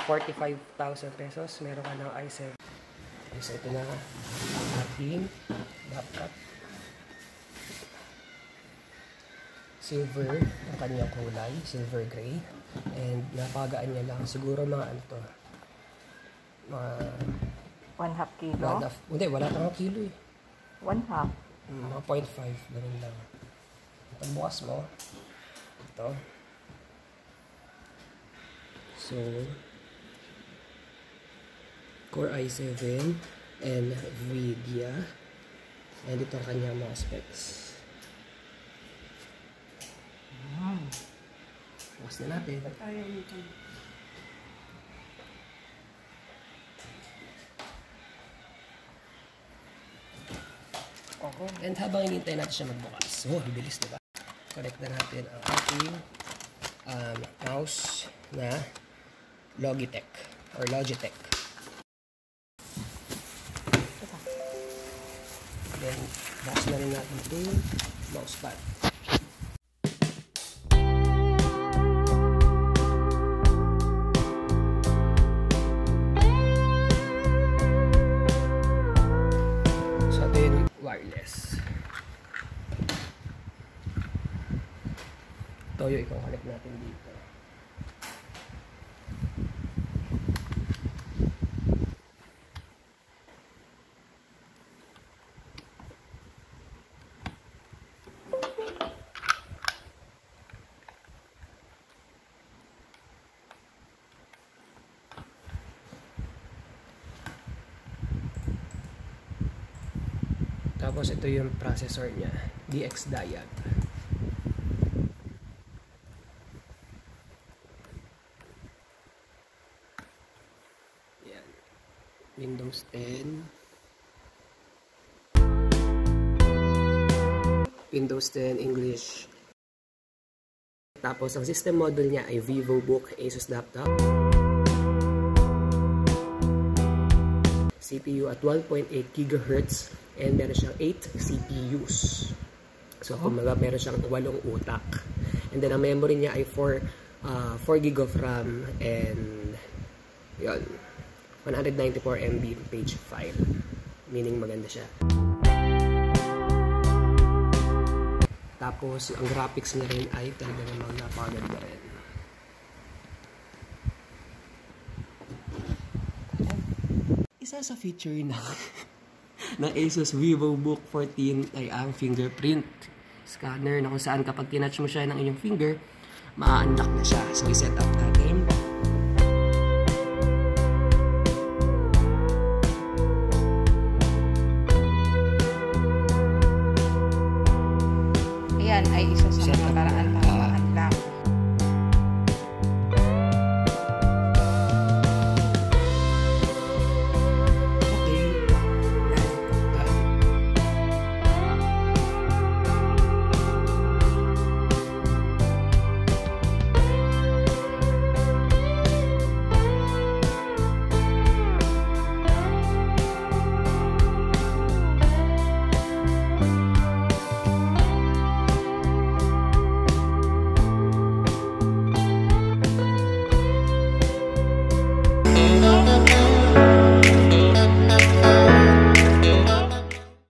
45,000 pesos, meron ka ng i7. Okay, so ito na ang ating laptop. Silver ang kanyang kulay, silver gray. And napagaan niya lang. Siguro mga ano to, mga 1/2 kilo? Hindi, wala tayong kilo eh. 1/2? Mga 0.5, ganun lang. Ito, bukas mo. Ito. So, Core i7 NVIDIA. And ito ang kanyang mga specs. Bukas na natin. And habang hinihintay natin siya magbukas, so, bilis, diba? Connect na natin ang ating mouse na Logitech or Logitech. Then, bukas na rin natin itong mousepad. Wireless. Toyo, ikaw connect natin dito. Tapos ito yung processor niya, DX Diag. Yan. Windows 10. Windows 10 English. Tapos ang system model niya ay VIVOBook ASUS laptop. CPU at 1.8 GHz. And meron siyang 8 CPUs. So, kumaga meron siyang 8 utak. And then, ang memory niya ay 4 GB of RAM and yun, 194 MB page file. Meaning, maganda siya. Tapos, ang graphics niya rin ay talaga namang napakaganda rin. Isa sa feature na ng ASUS VIVOBook 14 ay ang fingerprint scanner na kung saan kapag tinouch mo siya ng inyong finger, ma-unlock na siya. So, i-set up natin. Ayan ay isa sa mga paraan para ma-unlock.